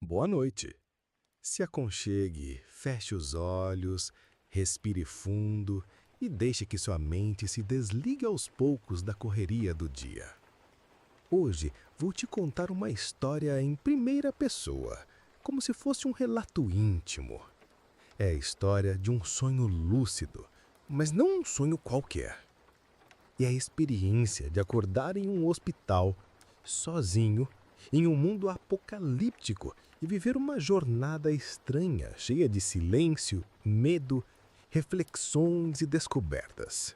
Boa noite. Se aconchegue, feche os olhos, respire fundo e deixe que sua mente se desligue aos poucos da correria do dia. Hoje vou te contar uma história em primeira pessoa, como se fosse um relato íntimo. É a história de um sonho lúcido, mas não um sonho qualquer. É a experiência de acordar em um hospital, sozinho, em um mundo apocalíptico e viver uma jornada estranha, cheia de silêncio, medo, reflexões e descobertas.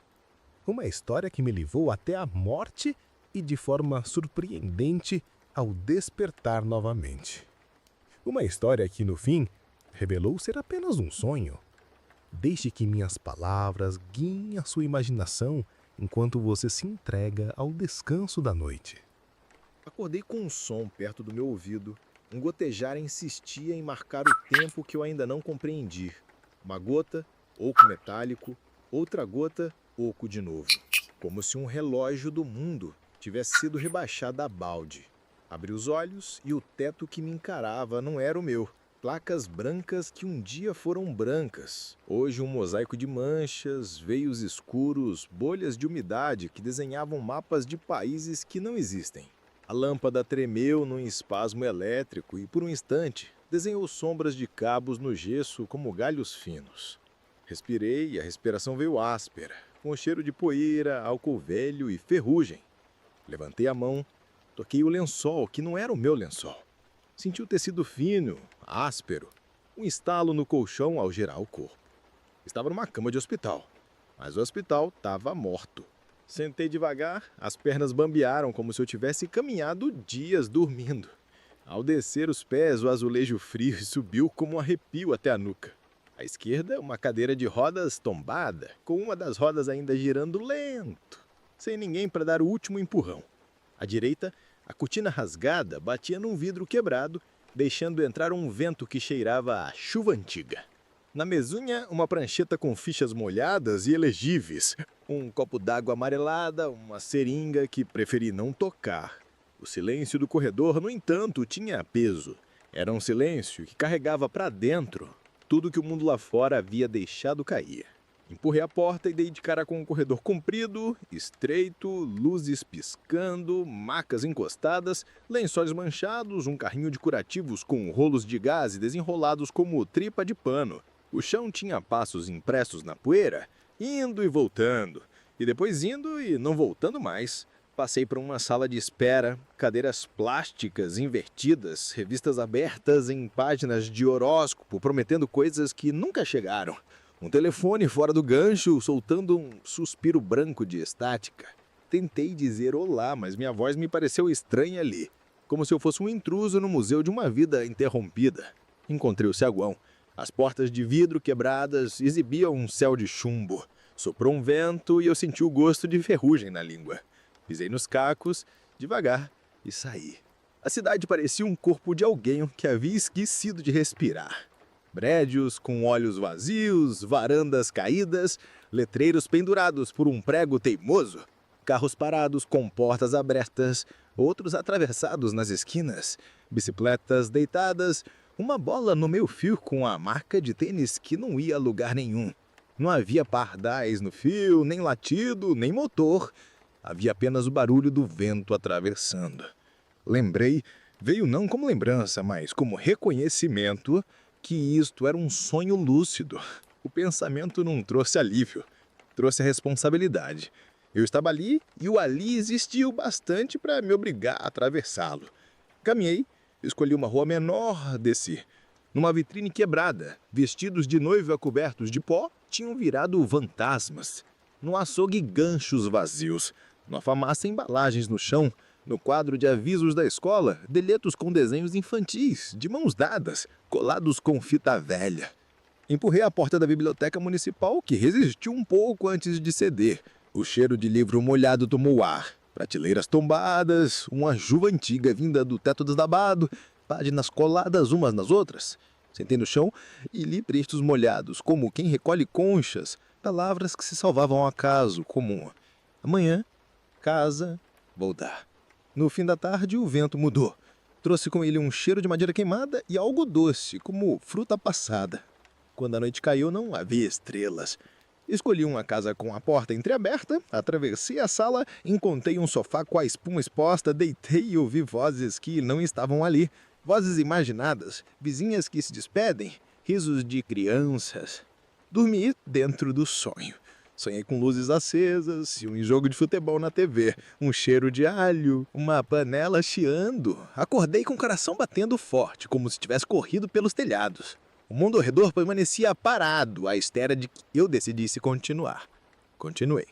Uma história que me levou até a morte e, de forma surpreendente, ao despertar novamente. Uma história que, no fim, revelou ser apenas um sonho. Deixe que minhas palavras guiem a sua imaginação enquanto você se entrega ao descanso da noite. Acordei com um som perto do meu ouvido. Um gotejar insistia em marcar o tempo que eu ainda não compreendi. Uma gota, oco metálico, outra gota, oco de novo. Como se um relógio do mundo tivesse sido rebaixado a balde. Abri os olhos e o teto que me encarava não era o meu. Placas brancas que um dia foram brancas. Hoje um mosaico de manchas, veios escuros, bolhas de umidade que desenhavam mapas de países que não existem. A lâmpada tremeu num espasmo elétrico e, por um instante, desenhou sombras de cabos no gesso como galhos finos. Respirei e a respiração veio áspera, com o cheiro de poeira, álcool velho e ferrugem. Levantei a mão, toquei o lençol, que não era o meu lençol. Senti o tecido fino, áspero, um estalo no colchão ao girar o corpo. Estava numa cama de hospital, mas o hospital estava morto. Sentei devagar, as pernas bambearam como se eu tivesse caminhado dias dormindo. Ao descer os pés, o azulejo frio subiu como um arrepio até a nuca. À esquerda, uma cadeira de rodas tombada, com uma das rodas ainda girando lento, sem ninguém para dar o último empurrão. À direita, a cortina rasgada batia num vidro quebrado, deixando entrar um vento que cheirava a chuva antiga. Na mesunha, uma prancheta com fichas molhadas e elegíveis, um copo d'água amarelada, uma seringa que preferi não tocar. O silêncio do corredor, no entanto, tinha peso. Era um silêncio que carregava para dentro tudo que o mundo lá fora havia deixado cair. Empurrei a porta e dei de cara com um corredor comprido, estreito, luzes piscando, macas encostadas, lençóis manchados, um carrinho de curativos com rolos de gás desenrolados como tripa de pano. O chão tinha passos impressos na poeira, indo e voltando, e depois indo e não voltando mais. Passei por uma sala de espera, cadeiras plásticas invertidas, revistas abertas em páginas de horóscopo prometendo coisas que nunca chegaram. Um telefone fora do gancho, soltando um suspiro branco de estática. Tentei dizer olá, mas minha voz me pareceu estranha ali, como se eu fosse um intruso no museu de uma vida interrompida. Encontrei o saguão. As portas de vidro quebradas exibiam um céu de chumbo. Soprou um vento e eu senti o gosto de ferrugem na língua. Pisei nos cacos, devagar, e saí. A cidade parecia um corpo de alguém que havia esquecido de respirar. Prédios com olhos vazios, varandas caídas, letreiros pendurados por um prego teimoso, carros parados com portas abertas, outros atravessados nas esquinas, bicicletas deitadas, uma bola no meio-fio com a marca de tênis que não ia a lugar nenhum. Não havia pardais no fio, nem latido, nem motor. Havia apenas o barulho do vento atravessando. Lembrei, veio não como lembrança, mas como reconhecimento, que isto era um sonho lúcido. O pensamento não trouxe alívio, trouxe a responsabilidade. Eu estava ali e o ali existiu bastante para me obrigar a atravessá-lo. Caminhei, escolhi uma rua menor, desci. Numa vitrine quebrada, vestidos de noiva cobertos de pó tinham virado fantasmas. No açougue, ganchos vazios. Na farmácia, embalagens no chão. No quadro de avisos da escola, delhetos com desenhos infantis, de mãos dadas, colados com fita velha. Empurrei a porta da biblioteca municipal, que resistiu um pouco antes de ceder. O cheiro de livro molhado tomou ar. Prateleiras tombadas, uma juva antiga vinda do teto desabado, páginas coladas umas nas outras. Sentei no chão e li trechos molhados, como quem recolhe conchas, palavras que se salvavam ao acaso, como amanhã, casa, voltar. No fim da tarde, o vento mudou. Trouxe com ele um cheiro de madeira queimada e algo doce, como fruta passada. Quando a noite caiu, não havia estrelas. Escolhi uma casa com a porta entreaberta, atravessei a sala, encontrei um sofá com a espuma exposta, deitei e ouvi vozes que não estavam ali. Vozes imaginadas, vizinhas que se despedem, risos de crianças. Dormi dentro do sonho. Sonhei com luzes acesas e um jogo de futebol na TV, um cheiro de alho, uma panela chiando. Acordei com o coração batendo forte, como se tivesse corrido pelos telhados. O mundo ao redor permanecia parado, à espera de que eu decidisse continuar. Continuei.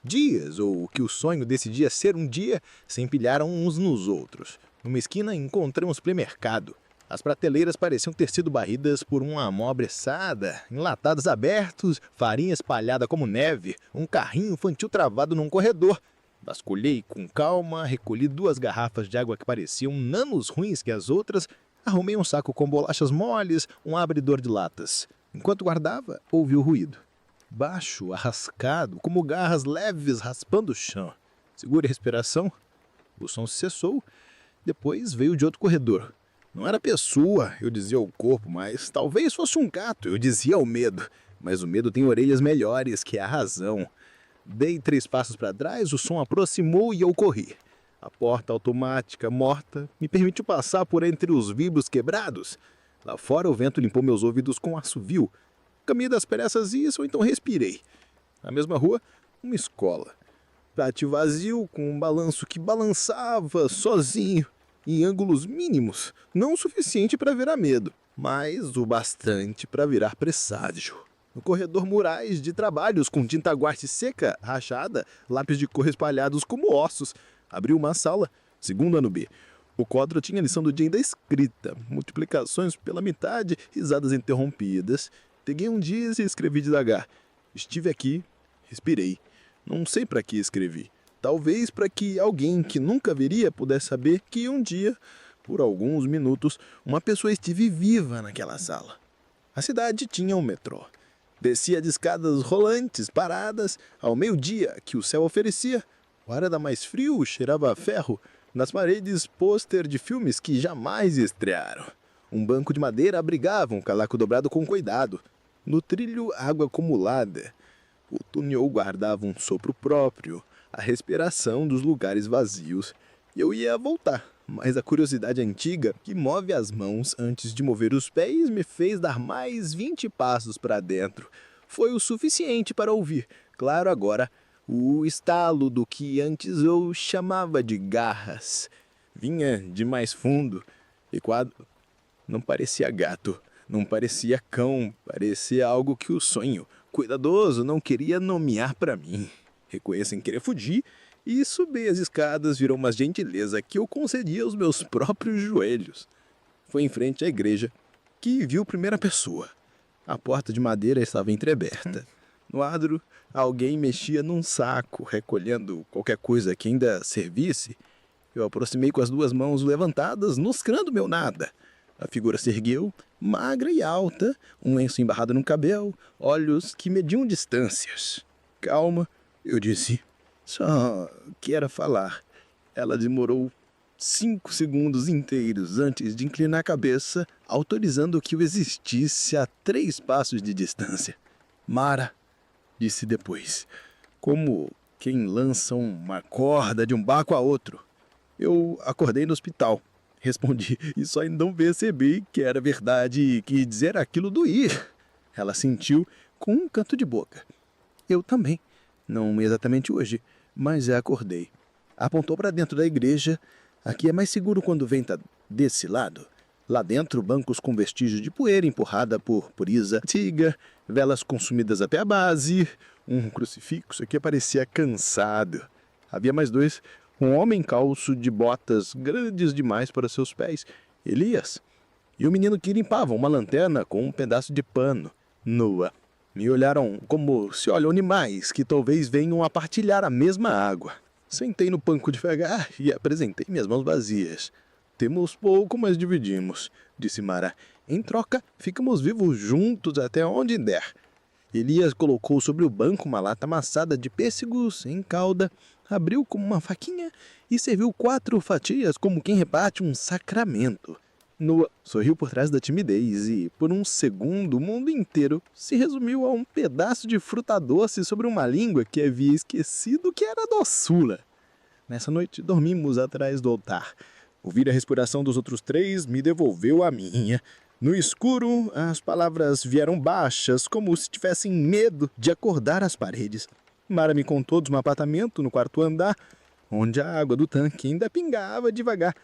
Dias, ou o que o sonho decidia ser um dia, se empilharam uns nos outros. Numa esquina encontrei um supermercado. As prateleiras pareciam ter sido varridas por uma mão apressada, enlatados abertos, farinha espalhada como neve, um carrinho infantil travado num corredor. Vasculhei com calma, recolhi 2 garrafas de água que pareciam menos ruins que as outras, arrumei um saco com bolachas moles, um abridor de latas. Enquanto guardava, ouvi o ruído. Baixo, arrascado, como garras leves raspando o chão. Segure a respiração. O som cessou, depois veio de outro corredor. Não era pessoa, eu dizia ao corpo, mas talvez fosse um gato, eu dizia ao medo. Mas o medo tem orelhas melhores que a razão. Dei 3 passos para trás, o som aproximou e eu corri. A porta automática, morta, me permitiu passar por entre os vidros quebrados. Lá fora o vento limpou meus ouvidos com assovio. Caminhei das pressas e isso, então respirei. Na mesma rua, uma escola. Pátio vazio com um balanço que balançava sozinho. Em ângulos mínimos, não o suficiente para virar medo, mas o bastante para virar presságio. No corredor, murais de trabalhos com tinta guache seca, rachada, lápis de cor espalhados como ossos. Abri uma sala, segundo ano B. O quadro tinha a lição do dia ainda escrita, multiplicações pela metade, risadas interrompidas. Peguei um dias e escrevi devagar. Estive aqui, respirei. Não sei para que escrevi. Talvez para que alguém que nunca veria pudesse saber que um dia, por alguns minutos, uma pessoa esteve viva naquela sala. A cidade tinha um metrô. Descia de escadas rolantes, paradas, ao meio-dia que o céu oferecia. O ar era mais frio, cheirava a ferro. Nas paredes, pôster de filmes que jamais estrearam. Um banco de madeira abrigava um casaco dobrado com cuidado. No trilho, água acumulada. O túnel guardava um sopro próprio, a respiração dos lugares vazios. Eu ia voltar, mas a curiosidade antiga, que move as mãos antes de mover os pés, me fez dar mais 20 passos para dentro. Foi o suficiente para ouvir, claro agora, o estalo do que antes eu chamava de garras. Vinha de mais fundo, e quando não parecia gato, não parecia cão, parecia algo que o sonho, cuidadoso, não queria nomear para mim. Recuei sem querer fugir, e subir as escadas virou uma gentileza que eu concedia aos meus próprios joelhos. Foi em frente à igreja que viu primeira pessoa. A porta de madeira estava entreaberta. No adro, alguém mexia num saco, recolhendo qualquer coisa que ainda servisse. Eu aproximei com as 2 mãos levantadas, noscrando meu nada. A figura se ergueu, magra e alta, um lenço embarrado no cabelo, olhos que mediam distâncias. Calma, eu disse. Só quero falar. Ela demorou 5 segundos inteiros antes de inclinar a cabeça, autorizando que eu existisse a 3 passos de distância. Mara, disse depois, como quem lança uma corda de um barco a outro. Eu acordei no hospital. Respondi e só então percebi que era verdade e que dizer aquilo doía. Ela sentiu com um canto de boca. Eu também. Não exatamente hoje, mas já acordei. Apontou para dentro da igreja. Aqui é mais seguro quando venta desse lado. Lá dentro, bancos com vestígios de poeira empurrada por brisa antiga, velas consumidas até a base, um crucifixo que parecia cansado. Havia mais 2, um homem calço de botas grandes demais para seus pés, Elias, e o menino que limpava uma lanterna com um pedaço de pano, nua. Me olharam como se olham animais que talvez venham a partilhar a mesma água. Sentei no banco devagar e apresentei minhas mãos vazias. Temos pouco, mas dividimos, disse Mara. Em troca, ficamos vivos juntos até onde der. Elias colocou sobre o banco uma lata amassada de pêssegos em calda, abriu como uma faquinha e serviu 4 fatias como quem reparte um sacramento. Noah sorriu por trás da timidez e, por um segundo, o mundo inteiro se resumiu a um pedaço de fruta doce sobre uma língua que havia esquecido que era doçura. Nessa noite, dormimos atrás do altar. Ouvir a respiração dos outros 3 me devolveu a minha. No escuro, as palavras vieram baixas, como se tivessem medo de acordar as paredes. Mara me contou de um apartamento no 4º andar, onde a água do tanque ainda pingava devagar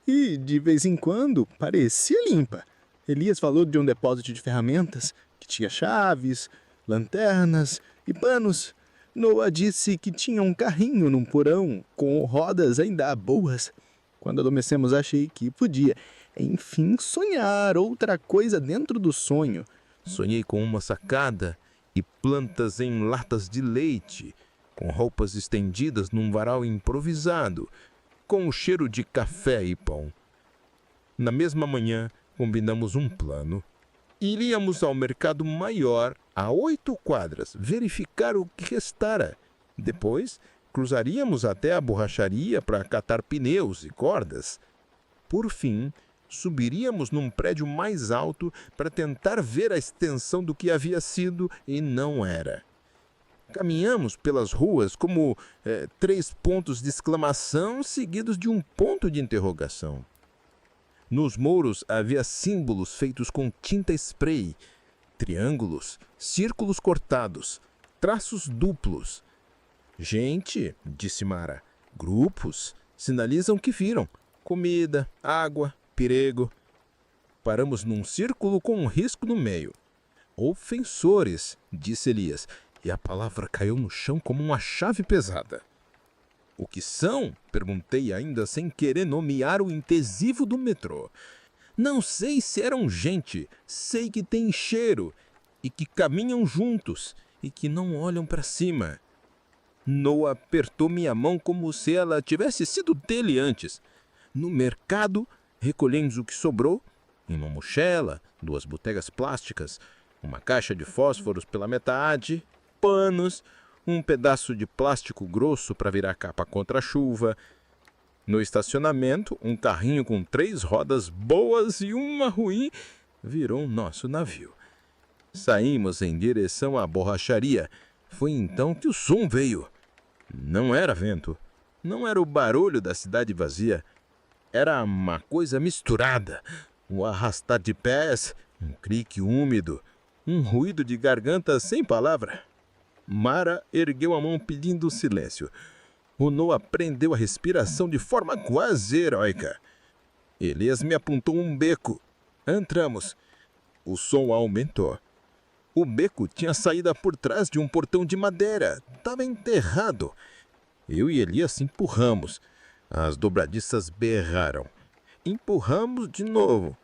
e, de vez em quando, parecia limpa. Elias falou de um depósito de ferramentas que tinha chaves, lanternas e panos. Noah disse que tinha um carrinho num porão com rodas ainda boas. Quando adormecemos, achei que podia, enfim, sonhar outra coisa dentro do sonho. Sonhei com uma sacada e plantas em latas de leite, com roupas estendidas num varal improvisado, com o cheiro de café e pão. Na mesma manhã, combinamos um plano. Iríamos ao mercado maior, a 8 quadras, verificar o que restara. Depois, cruzaríamos até a borracharia para catar pneus e cordas. Por fim, subiríamos num prédio mais alto para tentar ver a extensão do que havia sido e não era. Caminhamos pelas ruas como 3 pontos de exclamação seguidos de um ponto de interrogação. Nos muros havia símbolos feitos com tinta spray, triângulos, círculos cortados, traços duplos. Gente, disse Mara, grupos, sinalizam que viram. Comida, água, perigo. Paramos num círculo com um risco no meio. Ofensores, disse Elias, e a palavra caiu no chão como uma chave pesada. O que são? Perguntei ainda sem querer nomear o intesivo do metrô. Não sei se eram gente, sei que tem cheiro, e que caminham juntos, e que não olham para cima. Noah apertou minha mão como se ela tivesse sido dele antes. No mercado, recolhemos o que sobrou, em uma mochila, 2 botegas plásticas, uma caixa de fósforos pela metade, panos, um pedaço de plástico grosso para virar capa contra a chuva. No estacionamento, um carrinho com 3 rodas boas e uma ruim virou nosso navio. Saímos em direção à borracharia. Foi então que o som veio. Não era vento, não era o barulho da cidade vazia. Era uma coisa misturada, um arrastar de pés, um crique úmido, um ruído de garganta sem palavra. Mara ergueu a mão pedindo silêncio. O Noah prendeu a respiração de forma quase heróica. Elias me apontou um beco. Entramos. O som aumentou. O beco tinha saída por trás de um portão de madeira. Estava enterrado. Eu e Elias empurramos. As dobradiças berraram. Empurramos de novo.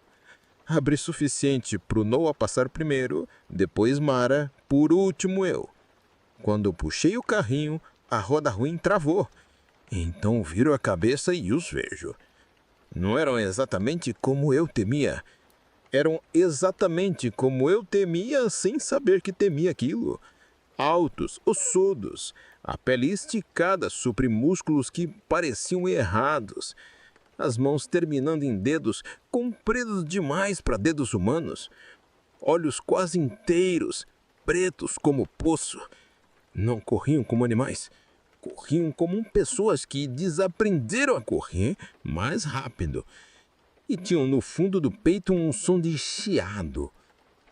Abri suficiente para o Noah passar primeiro, depois Mara, por último eu. Quando eu puxei o carrinho, a roda ruim travou. Então viro a cabeça e os vejo. Não eram exatamente como eu temia. Eram exatamente como eu temia sem saber que temia aquilo. Altos, ossudos, a pele esticada sobre músculos que pareciam errados, as mãos terminando em dedos compridos demais para dedos humanos, olhos quase inteiros, pretos como poço. Não corriam como animais, corriam como pessoas que desaprenderam a correr mais rápido. E tinham no fundo do peito um som de chiado,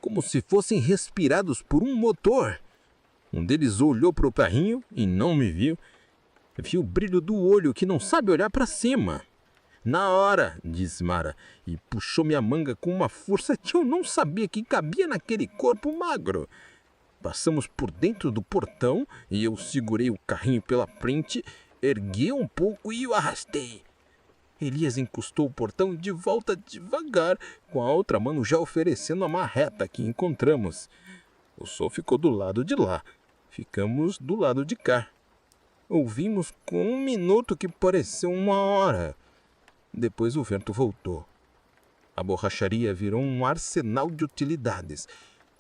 como se fossem respirados por um motor. Um deles olhou para o carrinho e não me viu. Vi o brilho do olho que não sabe olhar para cima. Na hora, disse Mara, e puxou minha manga com uma força que eu não sabia que cabia naquele corpo magro. Passamos por dentro do portão e eu segurei o carrinho pela frente, ergui um pouco e o arrastei. Elias encostou o portão de volta devagar, com a outra mão já oferecendo a marreta que encontramos. O som ficou do lado de lá. Ficamos do lado de cá. Ouvimos com 1 minuto que pareceu 1 hora. Depois o vento voltou. A borracharia virou um arsenal de utilidades.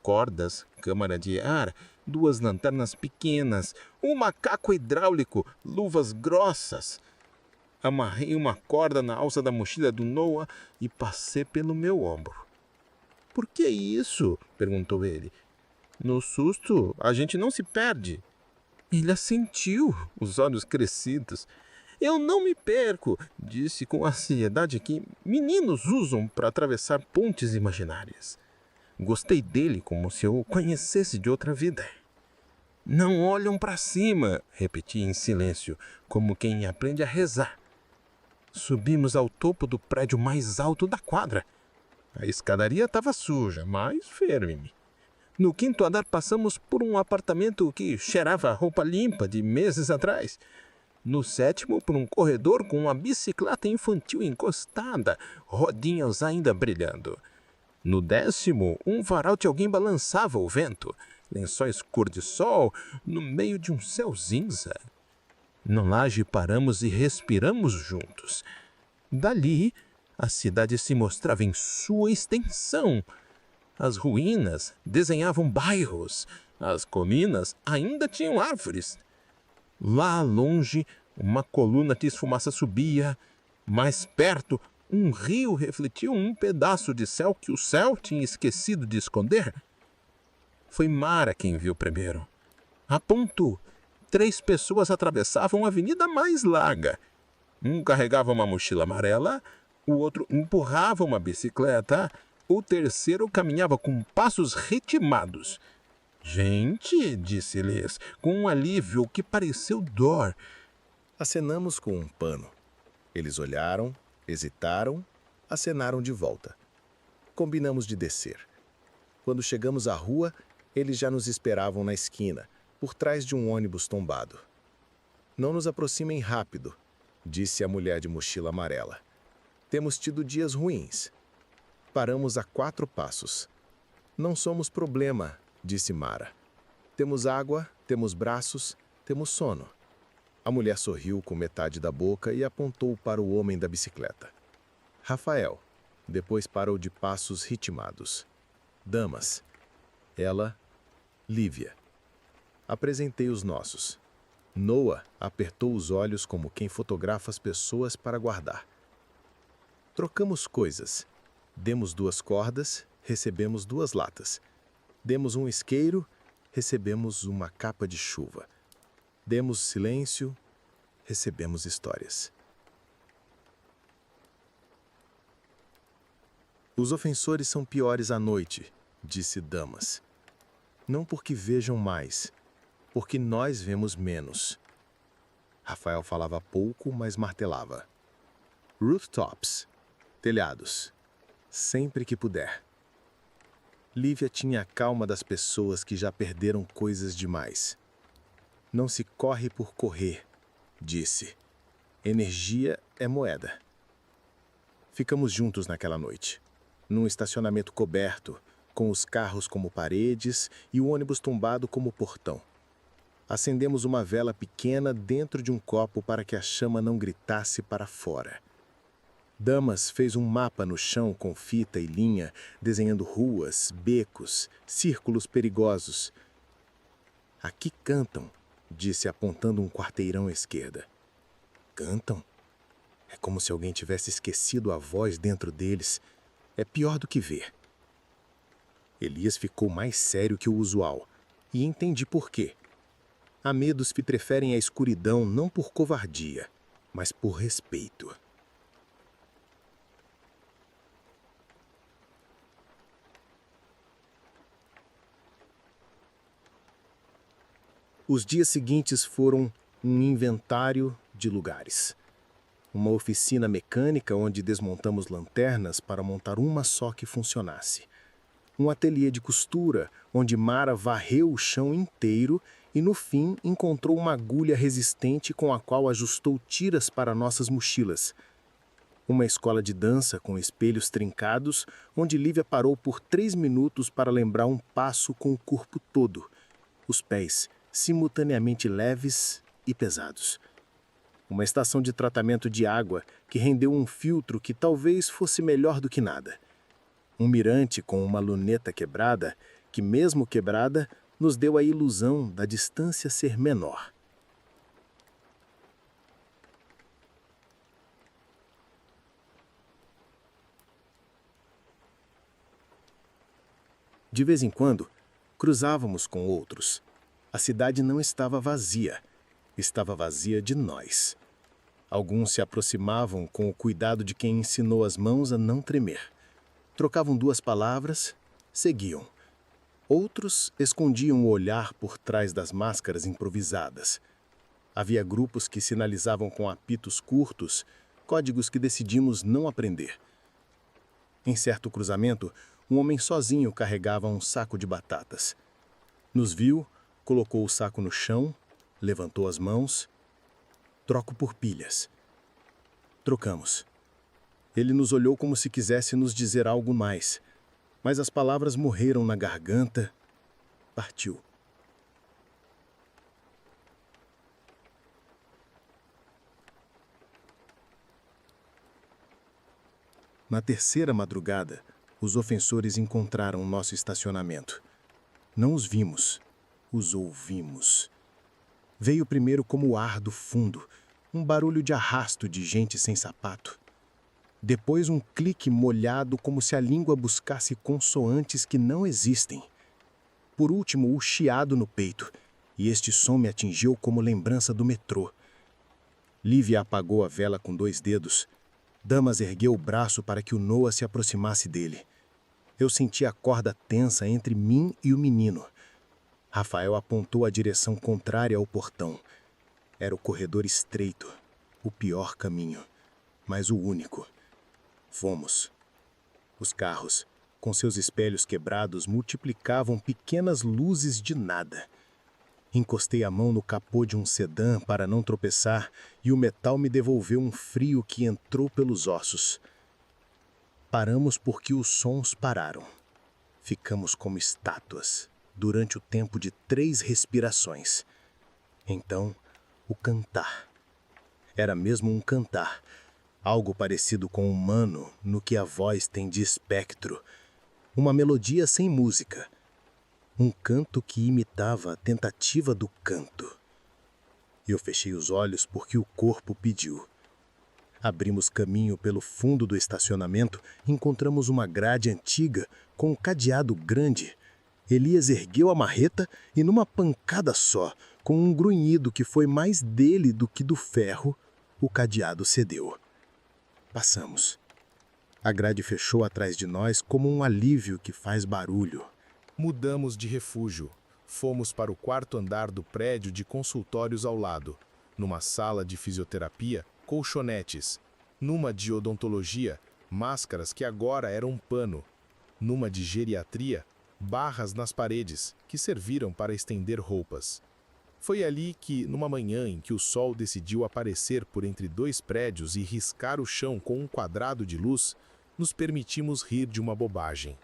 Cordas, câmara de ar, 2 lanternas pequenas, um macaco hidráulico, luvas grossas. Amarrei uma corda na alça da mochila do Noah e passei pelo meu ombro. "Por que isso?" perguntou ele. "No susto, a gente não se perde." Ele assentiu, os olhos crescidos. "Eu não me perco", disse com a ansiedade que meninos usam para atravessar pontes imaginárias. Gostei dele como se eu o conhecesse de outra vida. "Não olham para cima", repeti em silêncio, como quem aprende a rezar. Subimos ao topo do prédio mais alto da quadra. A escadaria estava suja, mas firme. No 5º andar passamos por um apartamento que cheirava a roupa limpa de meses atrás. No 7º, por um corredor com uma bicicleta infantil encostada, rodinhas ainda brilhando. No 10º, um varal de alguém balançava o vento, lençóis cor de sol no meio de um céu cinza. Na laje paramos e respiramos juntos. Dali, a cidade se mostrava em sua extensão. As ruínas desenhavam bairros, as colinas ainda tinham árvores. Lá longe, uma coluna de fumaça subia. Mais perto, um rio refletia um pedaço de céu que o céu tinha esquecido de esconder. Foi Mara quem viu primeiro. Apontou. 3 pessoas atravessavam a avenida mais larga. Um carregava uma mochila amarela, o outro empurrava uma bicicleta, o terceiro caminhava com passos ritmados. "Gente", disse Liz, com um alívio que pareceu dor. Acenamos com um pano. Eles olharam, hesitaram, acenaram de volta. Combinamos de descer. Quando chegamos à rua, eles já nos esperavam na esquina, por trás de um ônibus tombado. "Não nos aproximem rápido", disse a mulher de mochila amarela. "Temos tido dias ruins." Paramos a 4 passos. "Não somos problema", disse Mara. "Temos água, temos braços, temos sono." A mulher sorriu com metade da boca e apontou para o homem da bicicleta. "Rafael", depois para o de passos ritmados. "Damas." Ela, "Lívia." Apresentei os nossos. Noah apertou os olhos como quem fotografa as pessoas para guardar. Trocamos coisas. Demos 2 cordas, recebemos 2 latas. Demos um isqueiro, recebemos uma capa de chuva. Demos silêncio, recebemos histórias. "Os ofensores são piores à noite", disse Damas. "Não porque vejam mais, porque nós vemos menos." Rafael falava pouco, mas martelava. "Rooftops, telhados, sempre que puder." Lívia tinha a calma das pessoas que já perderam coisas demais. "Não se corre por correr", disse. "Energia é moeda." Ficamos juntos naquela noite, num estacionamento coberto, com os carros como paredes e o ônibus tombado como portão. Acendemos uma vela pequena dentro de um copo para que a chama não gritasse para fora. Damas fez um mapa no chão com fita e linha, desenhando ruas, becos, círculos perigosos. "Aqui cantam", disse apontando um quarteirão à esquerda. "Cantam? É como se alguém tivesse esquecido a voz dentro deles. É pior do que ver." Elias ficou mais sério que o usual, e entendi por quê. Há medos que preferem a escuridão não por covardia, mas por respeito. Os dias seguintes foram um inventário de lugares. Uma oficina mecânica onde desmontamos lanternas para montar uma só que funcionasse. Um ateliê de costura onde Mara varreu o chão inteiro e no fim encontrou uma agulha resistente com a qual ajustou tiras para nossas mochilas. Uma escola de dança com espelhos trincados onde Lívia parou por 3 minutos para lembrar um passo com o corpo todo, os pés simultaneamente leves e pesados. Uma estação de tratamento de água que rendeu um filtro que talvez fosse melhor do que nada. Um mirante com uma luneta quebrada, que mesmo quebrada, nos deu a ilusão da distância ser menor. De vez em quando, cruzávamos com outros. A cidade não estava vazia de nós. Alguns se aproximavam com o cuidado de quem ensinou as mãos a não tremer. Trocavam 2 palavras, seguiam. Outros escondiam o olhar por trás das máscaras improvisadas. Havia grupos que sinalizavam com apitos curtos, códigos que decidimos não aprender. Em certo cruzamento, um homem sozinho carregava um saco de batatas. Nos viu, colocou o saco no chão, levantou as mãos. Troco por pilhas. Trocamos. Ele nos olhou como se quisesse nos dizer algo mais, mas as palavras morreram na garganta. Partiu. Na terceira madrugada, os ofensores encontraram nosso estacionamento. Não os vimos, os ouvimos. Veio primeiro como o ar do fundo, um barulho de arrasto de gente sem sapato. Depois um clique molhado como se a língua buscasse consoantes que não existem. Por último, o chiado no peito, e este som me atingiu como lembrança do metrô. Lívia apagou a vela com 2 dedos. Damas ergueu o braço para que o Noah se aproximasse dele. Eu senti a corda tensa entre mim e o menino. Rafael apontou a direção contrária ao portão. Era o corredor estreito, o pior caminho, mas o único. Fomos. Os carros, com seus espelhos quebrados, multiplicavam pequenas luzes de nada. Encostei a mão no capô de um sedã para não tropeçar e o metal me devolveu um frio que entrou pelos ossos. Paramos porque os sons pararam. Ficamos como estátuas durante o tempo de 3 respirações. Então, o cantar. Era mesmo um cantar, algo parecido com humano no que a voz tem de espectro. Uma melodia sem música. Um canto que imitava a tentativa do canto. Eu fechei os olhos porque o corpo pediu. Abrimos caminho pelo fundo do estacionamento, encontramos uma grade antiga com um cadeado grande. Elias ergueu a marreta e numa pancada só, com um grunhido que foi mais dele do que do ferro, o cadeado cedeu. Passamos. A grade fechou atrás de nós como um alívio que faz barulho. Mudamos de refúgio. Fomos para o 4º andar do prédio de consultórios ao lado. Numa sala de fisioterapia, colchonetes. Numa de odontologia, máscaras que agora eram um pano. Numa de geriatria, barras nas paredes, que serviram para estender roupas. Foi ali que, numa manhã em que o sol decidiu aparecer por entre 2 prédios e riscar o chão com um quadrado de luz, nos permitimos rir de uma bobagem.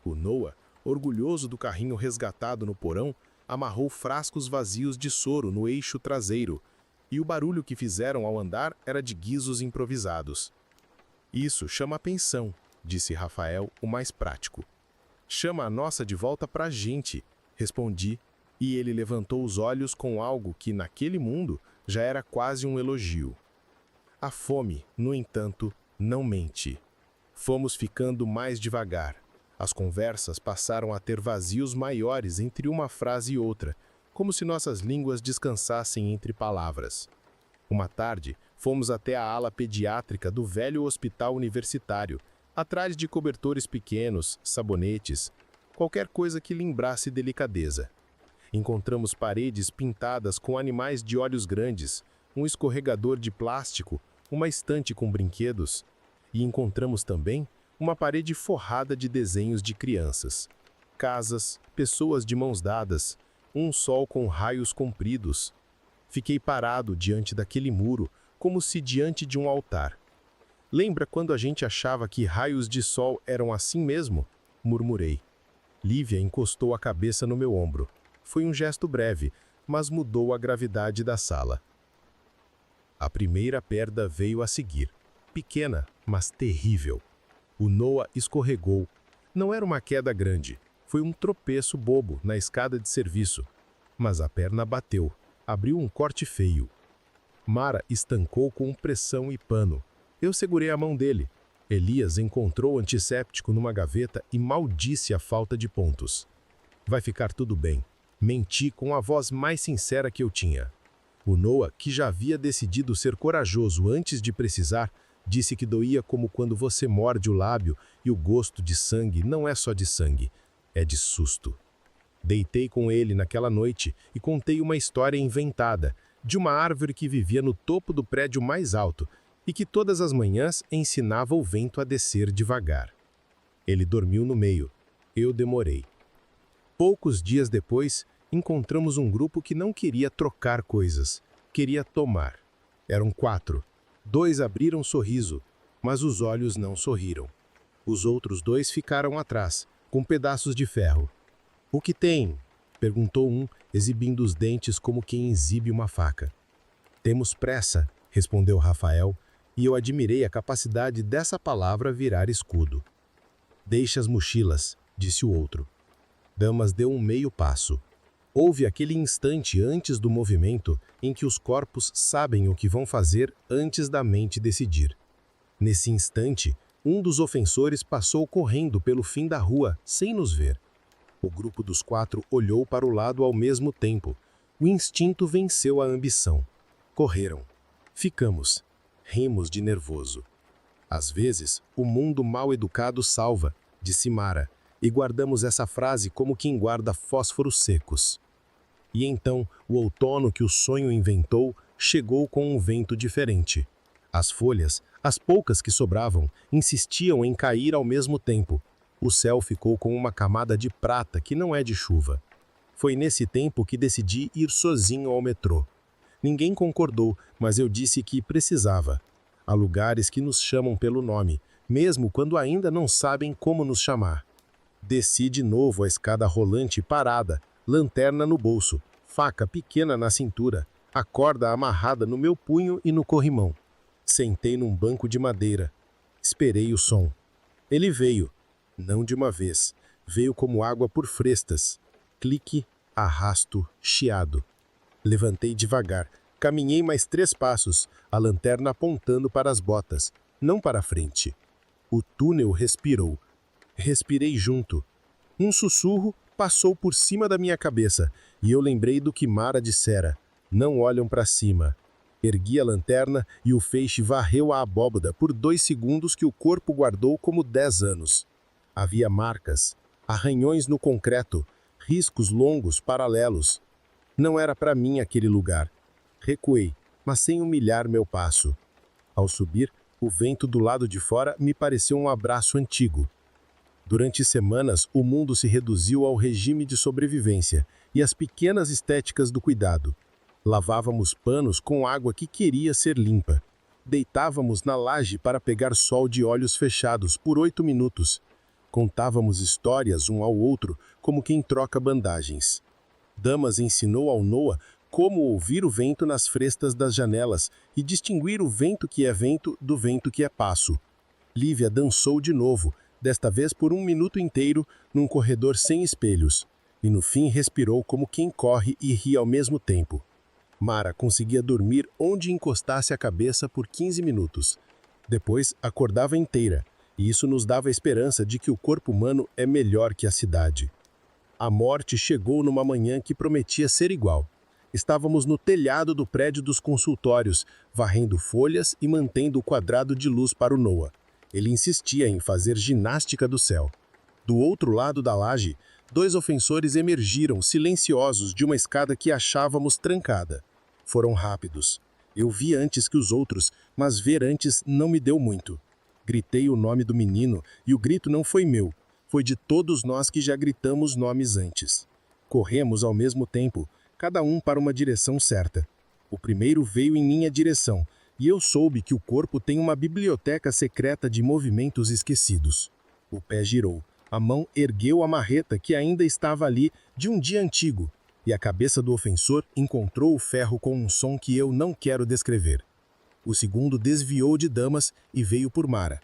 O Noah, orgulhoso do carrinho resgatado no porão, amarrou frascos vazios de soro no eixo traseiro, e o barulho que fizeram ao andar era de guizos improvisados. Isso chama atenção, disse Rafael, o mais prático. Chama a nossa de volta pra gente, respondi, e ele levantou os olhos com algo que, naquele mundo, já era quase um elogio. A fome, no entanto, não mente. Fomos ficando mais devagar. As conversas passaram a ter vazios maiores entre uma frase e outra, como se nossas línguas descansassem entre palavras. Uma tarde, fomos até a ala pediátrica do velho hospital universitário, atrás de cobertores pequenos, sabonetes, qualquer coisa que lembrasse delicadeza. Encontramos paredes pintadas com animais de olhos grandes, um escorregador de plástico, uma estante com brinquedos. E encontramos também uma parede forrada de desenhos de crianças. Casas, pessoas de mãos dadas, um sol com raios compridos. Fiquei parado diante daquele muro, como se diante de um altar. Lembra quando a gente achava que raios de sol eram assim mesmo? Murmurei. Lívia encostou a cabeça no meu ombro. Foi um gesto breve, mas mudou a gravidade da sala. A primeira perda veio a seguir. Pequena, mas terrível. O Noah escorregou. Não era uma queda grande. Foi um tropeço bobo na escada de serviço, mas a perna bateu, abriu um corte feio. Mara estancou com pressão e pano. Eu segurei a mão dele. Elias encontrou o antisséptico numa gaveta e maldisse a falta de pontos. Vai ficar tudo bem. Menti com a voz mais sincera que eu tinha. O Noah, que já havia decidido ser corajoso antes de precisar, disse que doía como quando você morde o lábio e o gosto de sangue não é só de sangue, é de susto. Deitei com ele naquela noite e contei uma história inventada de uma árvore que vivia no topo do prédio mais alto e que todas as manhãs ensinava o vento a descer devagar. Ele dormiu no meio. Eu demorei. Poucos dias depois, encontramos um grupo que não queria trocar coisas, queria tomar. Eram 4. 2 abriram sorriso, mas os olhos não sorriram. Os outros 2 ficaram atrás, com pedaços de ferro. "O que tem?" perguntou um, exibindo os dentes como quem exibe uma faca. "Temos pressa", respondeu Rafael, e eu admirei a capacidade dessa palavra virar escudo. "Deixe as mochilas", disse o outro. Damas deu um meio passo. Houve aquele instante antes do movimento em que os corpos sabem o que vão fazer antes da mente decidir. Nesse instante, um dos ofensores passou correndo pelo fim da rua, sem nos ver. O grupo dos 4 olhou para o lado ao mesmo tempo. O instinto venceu a ambição. Correram. Ficamos. Rimos de nervoso. Às vezes, o mundo mal educado salva, disse Mara, e guardamos essa frase como quem guarda fósforos secos. E então, o outono que o sonho inventou chegou com um vento diferente. As folhas, as poucas que sobravam, insistiam em cair ao mesmo tempo. O céu ficou com uma camada de prata que não é de chuva. Foi nesse tempo que decidi ir sozinho ao metrô. Ninguém concordou, mas eu disse que precisava. Há lugares que nos chamam pelo nome, mesmo quando ainda não sabem como nos chamar. Desci de novo a escada rolante parada, lanterna no bolso, faca pequena na cintura, a corda amarrada no meu punho e no corrimão. Sentei num banco de madeira. Esperei o som. Ele veio. Não de uma vez. Veio como água por frestas. Clique, arrasto, chiado. Levantei devagar. Caminhei mais 3 passos, a lanterna apontando para as botas, não para a frente. O túnel respirou. Respirei junto. Um sussurro passou por cima da minha cabeça e eu lembrei do que Mara dissera. Não olham para cima. Ergui a lanterna e o feixe varreu a abóbada por 2 segundos que o corpo guardou como 10 anos. Havia marcas, arranhões no concreto, riscos longos, paralelos. Não era para mim aquele lugar. Recuei, mas sem humilhar meu passo. Ao subir, o vento do lado de fora me pareceu um abraço antigo. Durante semanas, o mundo se reduziu ao regime de sobrevivência e às pequenas estéticas do cuidado. Lavávamos panos com água que queria ser limpa. Deitávamos na laje para pegar sol de olhos fechados por 8 minutos. Contávamos histórias um ao outro como quem troca bandagens. Damas ensinou ao Noah como ouvir o vento nas frestas das janelas e distinguir o vento que é vento do vento que é passo. Lívia dançou de novo, desta vez por 1 minuto inteiro, num corredor sem espelhos, e no fim respirou como quem corre e ri ao mesmo tempo. Mara conseguia dormir onde encostasse a cabeça por 15 minutos. Depois acordava inteira, e isso nos dava a esperança de que o corpo humano é melhor que a cidade. A morte chegou numa manhã que prometia ser igual. Estávamos no telhado do prédio dos consultórios, varrendo folhas e mantendo o quadrado de luz para o Noah. Ele insistia em fazer ginástica do céu. Do outro lado da laje, 2 ofensores emergiram silenciosos de uma escada que achávamos trancada. Foram rápidos. Eu vi antes que os outros, mas ver antes não me deu muito. Gritei o nome do menino e o grito não foi meu, foi de todos nós que já gritamos nomes antes. Corremos ao mesmo tempo, cada um para uma direção certa. O primeiro veio em minha direção, e eu soube que o corpo tem uma biblioteca secreta de movimentos esquecidos. O pé girou, a mão ergueu a marreta que ainda estava ali de um dia antigo, e a cabeça do ofensor encontrou o ferro com um som que eu não quero descrever. O segundo desviou de Damas e veio por Mara.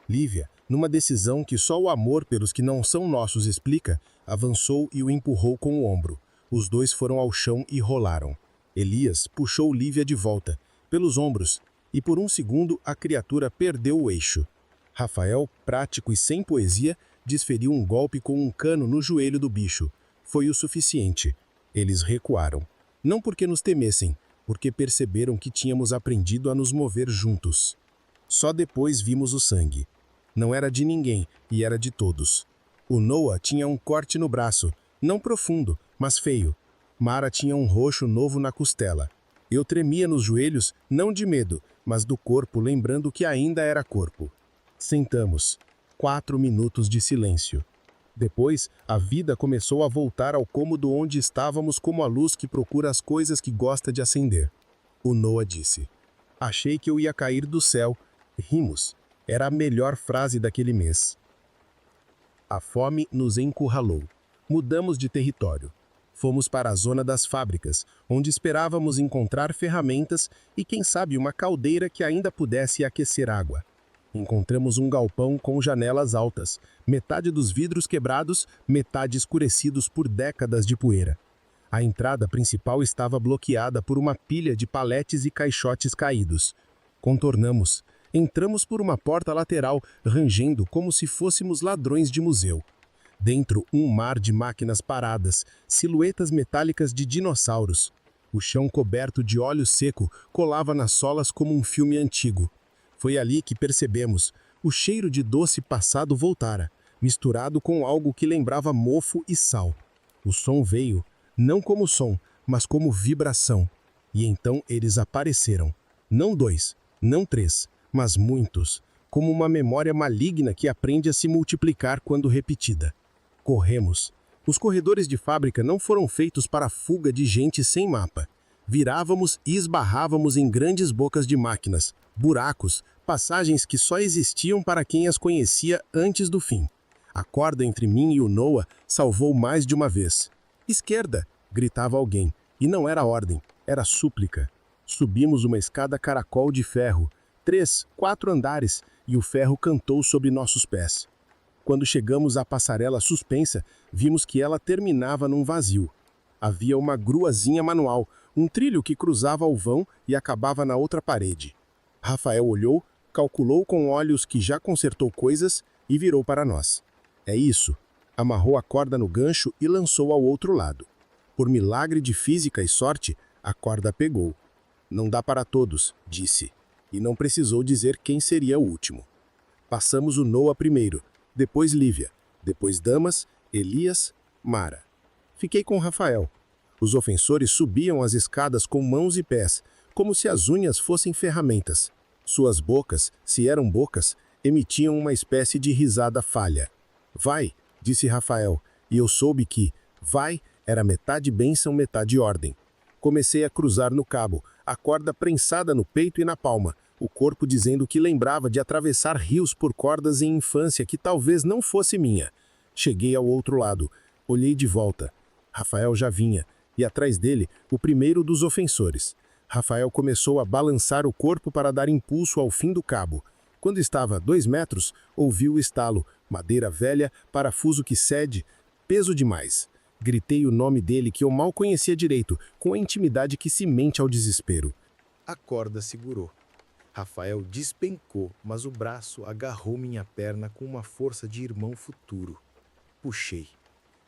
Lívia, Numa decisão que só o amor pelos que não são nossos explica, avançou e o empurrou com o ombro. Os dois foram ao chão e rolaram. Elias puxou Lívia de volta, pelos ombros, e por um segundo a criatura perdeu o eixo. Rafael, prático e sem poesia, desferiu um golpe com um cano no joelho do bicho. Foi o suficiente. Eles recuaram. Não porque nos temessem, porque perceberam que tínhamos aprendido a nos mover juntos. Só depois vimos o sangue. Não era de ninguém, e era de todos. O Noah tinha um corte no braço, não profundo, mas feio. Mara tinha um roxo novo na costela. Eu tremia nos joelhos, não de medo, mas do corpo, lembrando que ainda era corpo. Sentamos. 4 minutos de silêncio. Depois, a vida começou a voltar ao cômodo onde estávamos como a luz que procura as coisas que gosta de acender. O Noah disse: "Achei que eu ia cair do céu." Rimos. Era a melhor frase daquele mês. A fome nos encurralou. Mudamos de território. Fomos para a zona das fábricas, onde esperávamos encontrar ferramentas e, quem sabe, uma caldeira que ainda pudesse aquecer água. Encontramos um galpão com janelas altas, metade dos vidros quebrados, metade escurecidos por décadas de poeira. A entrada principal estava bloqueada por uma pilha de paletes e caixotes caídos. Contornamos. Entramos por uma porta lateral, rangendo como se fôssemos ladrões de museu. Dentro, um mar de máquinas paradas, silhuetas metálicas de dinossauros. O chão coberto de óleo seco colava nas solas como um filme antigo. Foi ali que percebemos. O cheiro de doce passado voltara, misturado com algo que lembrava mofo e sal. O som veio, não como som, mas como vibração. E então eles apareceram. Não 2, não 3, mas muitos, como uma memória maligna que aprende a se multiplicar quando repetida. Corremos. Os corredores de fábrica não foram feitos para a fuga de gente sem mapa. Virávamos e esbarrávamos em grandes bocas de máquinas, buracos, passagens que só existiam para quem as conhecia antes do fim. A corda entre mim e o Noah salvou mais de uma vez. "Esquerda!" gritava alguém, e não era ordem, era súplica. Subimos uma escada caracol de ferro, 3, 4 andares, e o ferro cantou sobre nossos pés. Quando chegamos à passarela suspensa, vimos que ela terminava num vazio. Havia uma gruazinha manual, um trilho que cruzava o vão e acabava na outra parede. Rafael olhou, calculou com olhos que já consertou coisas e virou para nós. "É isso." Amarrou a corda no gancho e lançou ao outro lado. Por milagre de física e sorte, a corda pegou. "Não dá para todos", disse. E não precisou dizer quem seria o último. Passamos o Noah primeiro, depois Lívia, depois Damas, Elias, Mara. Fiquei com Rafael. Os ofensores subiam as escadas com mãos e pés, como se as unhas fossem ferramentas. Suas bocas, se eram bocas, emitiam uma espécie de risada falha. "Vai", disse Rafael, e eu soube que "vai" era metade bênção, metade ordem. Comecei a cruzar no cabo, a corda prensada no peito e na palma, o corpo dizendo que lembrava de atravessar rios por cordas em infância que talvez não fosse minha. Cheguei ao outro lado, olhei de volta. Rafael já vinha, e atrás dele, o primeiro dos ofensores. Rafael começou a balançar o corpo para dar impulso ao fim do cabo. Quando estava a 2 metros, ouvi o estalo, madeira velha, parafuso que cede, peso demais. Gritei o nome dele que eu mal conhecia direito, com a intimidade que se mente ao desespero. A corda segurou. Rafael despencou, mas o braço agarrou minha perna com uma força de irmão futuro. Puxei.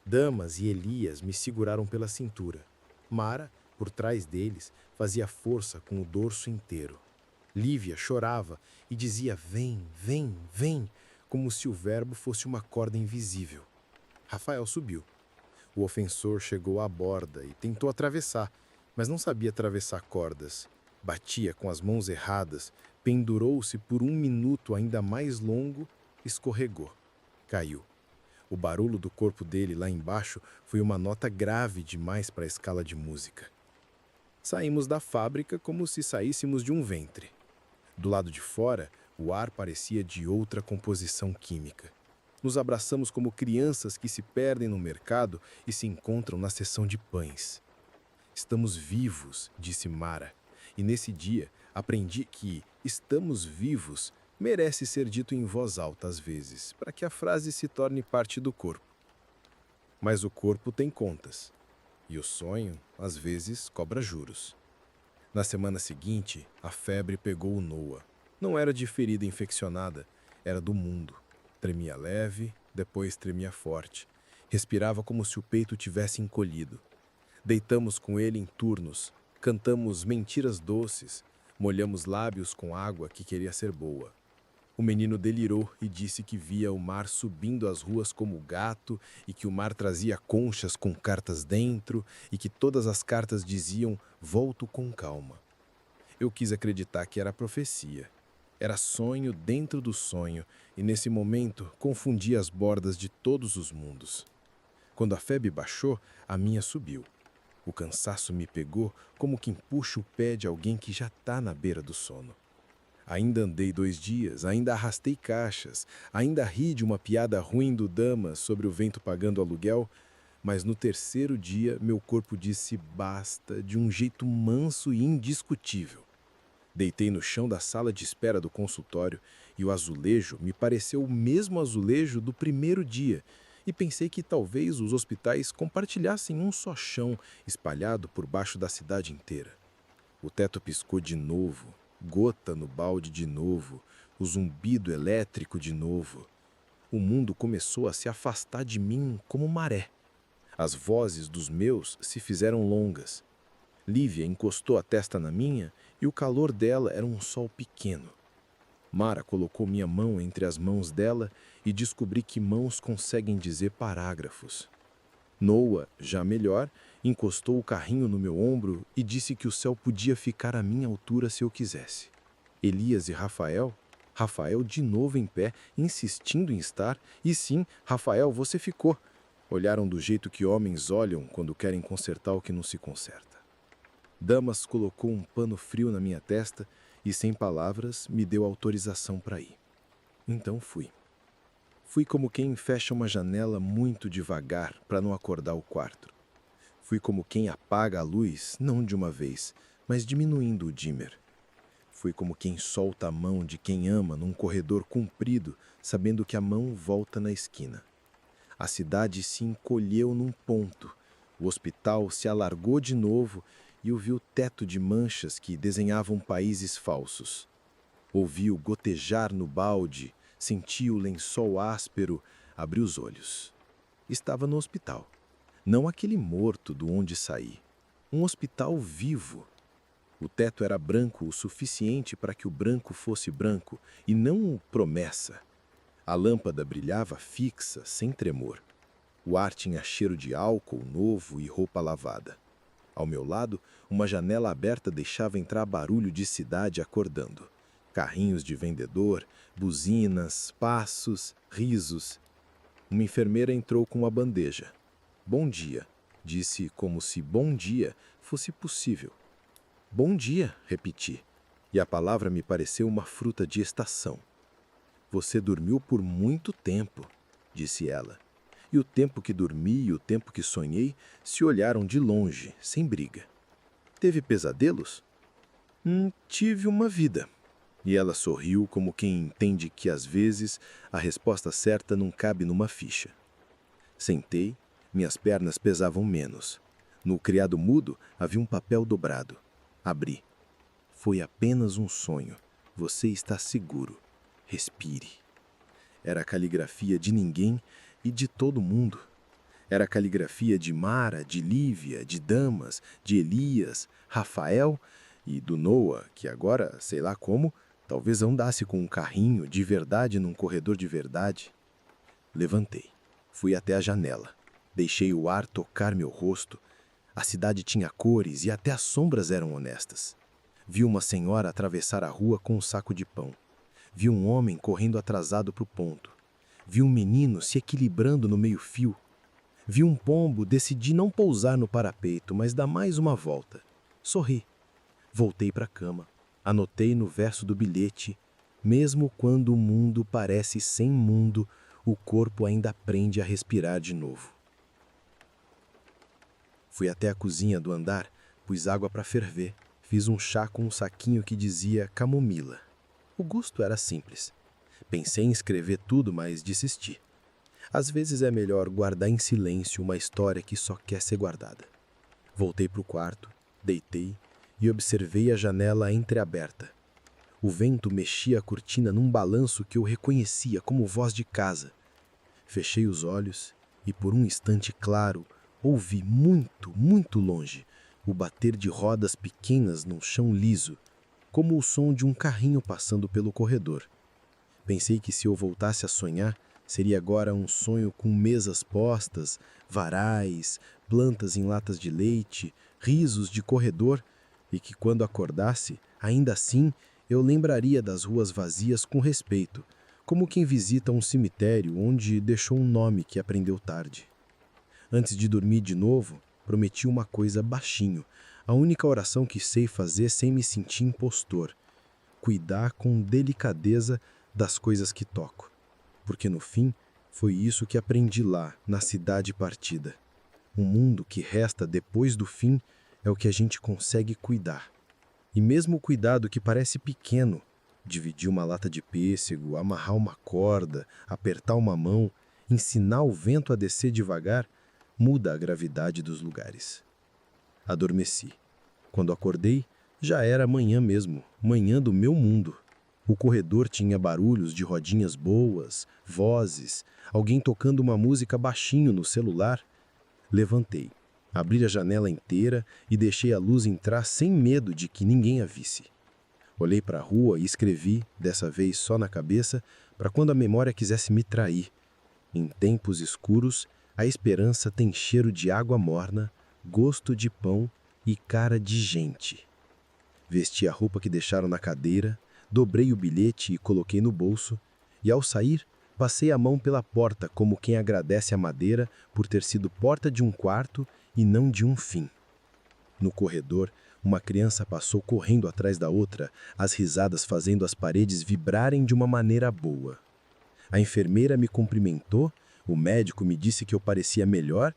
Damas e Elias me seguraram pela cintura. Mara, por trás deles, fazia força com o dorso inteiro. Lívia chorava e dizia "vem, vem, vem", como se o verbo fosse uma corda invisível. Rafael subiu. O ofensor chegou à borda e tentou atravessar, mas não sabia atravessar cordas. Batia com as mãos erradas, pendurou-se por 1 minuto ainda mais longo, escorregou. Caiu. O barulho do corpo dele lá embaixo foi uma nota grave demais para a escala de música. Saímos da fábrica como se saíssemos de um ventre. Do lado de fora, o ar parecia de outra composição química. Nos abraçamos como crianças que se perdem no mercado e se encontram na seção de pães. "Estamos vivos", disse Mara. E nesse dia aprendi que "estamos vivos" merece ser dito em voz alta às vezes, para que a frase se torne parte do corpo. Mas o corpo tem contas, e o sonho, às vezes, cobra juros. Na semana seguinte, a febre pegou o Noah. Não era de ferida infeccionada, era do mundo. Tremia leve, depois tremia forte. Respirava como se o peito tivesse encolhido. Deitamos com ele em turnos, cantamos mentiras doces, molhamos lábios com água que queria ser boa. O menino delirou e disse que via o mar subindo as ruas como gato e que o mar trazia conchas com cartas dentro e que todas as cartas diziam "volto com calma". Eu quis acreditar que era profecia. Era sonho dentro do sonho e nesse momento confundi as bordas de todos os mundos. Quando a febre baixou, a minha subiu. O cansaço me pegou como quem puxa o pé de alguém que já está na beira do sono. Ainda andei 2 dias, ainda arrastei caixas, ainda ri de uma piada ruim do Damas sobre o vento pagando aluguel, mas no 3º dia meu corpo disse basta de um jeito manso e indiscutível. Deitei no chão da sala de espera do consultório e o azulejo me pareceu o mesmo azulejo do 1º dia e pensei que talvez os hospitais compartilhassem um só chão espalhado por baixo da cidade inteira. O teto piscou de novo. Gota no balde de novo, o zumbido elétrico de novo. O mundo começou a se afastar de mim como maré. As vozes dos meus se fizeram longas. Lívia encostou a testa na minha e o calor dela era um sol pequeno. Mara colocou minha mão entre as mãos dela e descobri que mãos conseguem dizer parágrafos. Noah, já melhor, encostou o carrinho no meu ombro e disse que o céu podia ficar à minha altura se eu quisesse. Elias e Rafael de novo em pé, insistindo em estar, e sim, Rafael, você ficou. Olharam do jeito que homens olham quando querem consertar o que não se conserta. Damas colocou um pano frio na minha testa e, sem palavras, me deu autorização para ir. Então fui. Fui como quem fecha uma janela muito devagar para não acordar o quarto. Fui como quem apaga a luz, não de uma vez, mas diminuindo o dimmer. Fui como quem solta a mão de quem ama num corredor comprido, sabendo que a mão volta na esquina. A cidade se encolheu num ponto. O hospital se alargou de novo e eu vi o teto de manchas que desenhavam países falsos. Ouvi o gotejar no balde, senti o lençol áspero, abri os olhos. Estava no hospital. Não aquele morto do onde saí. Um hospital vivo. O teto era branco o suficiente para que o branco fosse branco, e não promessa. A lâmpada brilhava fixa, sem tremor. O ar tinha cheiro de álcool novo e roupa lavada. Ao meu lado, uma janela aberta deixava entrar barulho de cidade acordando. Carrinhos de vendedor, buzinas, passos, risos. Uma enfermeira entrou com uma bandeja. Bom dia, disse como se bom dia fosse possível. Bom dia, repeti, e a palavra me pareceu uma fruta de estação. Você dormiu por muito tempo, disse ela, e o tempo que dormi e o tempo que sonhei se olharam de longe, sem briga. Teve pesadelos? Tive uma vida. E ela sorriu como quem entende que, às vezes, a resposta certa não cabe numa ficha. Sentei, minhas pernas pesavam menos. No criado mudo havia um papel dobrado. Abri. Foi apenas um sonho. Você está seguro. Respire. Era a caligrafia de ninguém e de todo mundo. Era a caligrafia de Mara, de Lívia, de Damas, de Elias, Rafael e do Noah, que agora, sei lá como, talvez andasse com um carrinho de verdade num corredor de verdade. Levantei. Fui até a janela. Deixei o ar tocar meu rosto. A cidade tinha cores e até as sombras eram honestas. Vi uma senhora atravessar a rua com um saco de pão. Vi um homem correndo atrasado para o ponto. Vi um menino se equilibrando no meio-fio. Vi um pombo, decidi não pousar no parapeito, mas dar mais uma volta. Sorri. Voltei para a cama. Anotei no verso do bilhete: mesmo quando o mundo parece sem mundo, o corpo ainda aprende a respirar de novo. Fui até a cozinha do andar, pus água para ferver. Fiz um chá com um saquinho que dizia camomila. O gosto era simples. Pensei em escrever tudo, mas desisti. Às vezes é melhor guardar em silêncio uma história que só quer ser guardada. Voltei para o quarto, deitei e observei a janela entreaberta. O vento mexia a cortina num balanço que eu reconhecia como voz de casa. Fechei os olhos e, por um instante claro, ouvi muito, muito longe o bater de rodas pequenas num chão liso, como o som de um carrinho passando pelo corredor. Pensei que se eu voltasse a sonhar, seria agora um sonho com mesas postas, varais, plantas em latas de leite, risos de corredor, e que quando acordasse, ainda assim, eu lembraria das ruas vazias com respeito, como quem visita um cemitério onde deixou um nome que aprendeu tarde. Antes de dormir de novo, prometi uma coisa baixinho, a única oração que sei fazer sem me sentir impostor: cuidar com delicadeza das coisas que toco. Porque no fim, foi isso que aprendi lá, na cidade partida. O mundo que resta depois do fim é o que a gente consegue cuidar. E mesmo o cuidado que parece pequeno, dividir uma lata de pêssego, amarrar uma corda, apertar uma mão, ensinar o vento a descer devagar, muda a gravidade dos lugares. Adormeci. Quando acordei, já era manhã mesmo, manhã do meu mundo. O corredor tinha barulhos de rodinhas boas, vozes, alguém tocando uma música baixinho no celular. Levantei, abri a janela inteira e deixei a luz entrar sem medo de que ninguém a visse. Olhei para a rua e escrevi, dessa vez só na cabeça, para quando a memória quisesse me trair. Em tempos escuros, a esperança tem cheiro de água morna, gosto de pão e cara de gente. Vesti a roupa que deixaram na cadeira, dobrei o bilhete e coloquei no bolso, e ao sair, passei a mão pela porta como quem agradece a madeira por ter sido porta de um quarto e não de um fim. No corredor, uma criança passou correndo atrás da outra, as risadas fazendo as paredes vibrarem de uma maneira boa. A enfermeira me cumprimentou, o médico me disse que eu parecia melhor,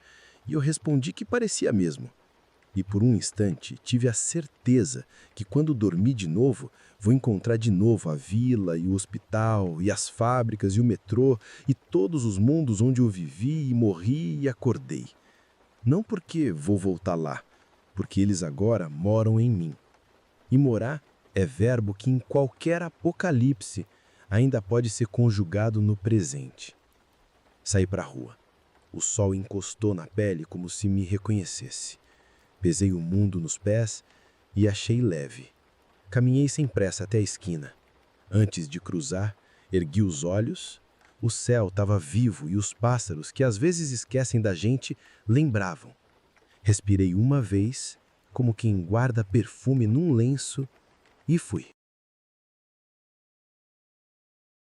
e eu respondi que parecia mesmo. E por um instante tive a certeza que quando dormir de novo, vou encontrar de novo a vila e o hospital e as fábricas e o metrô e todos os mundos onde eu vivi e morri e acordei. Não porque vou voltar lá, porque eles agora moram em mim. E morar é verbo que em qualquer apocalipse ainda pode ser conjugado no presente. Saí para a rua. O sol encostou na pele como se me reconhecesse. Pesei o mundo nos pés e achei leve. Caminhei sem pressa até a esquina. Antes de cruzar, ergui os olhos. O céu estava vivo e os pássaros, que às vezes esquecem da gente, lembravam. Respirei uma vez, como quem guarda perfume num lenço, e fui.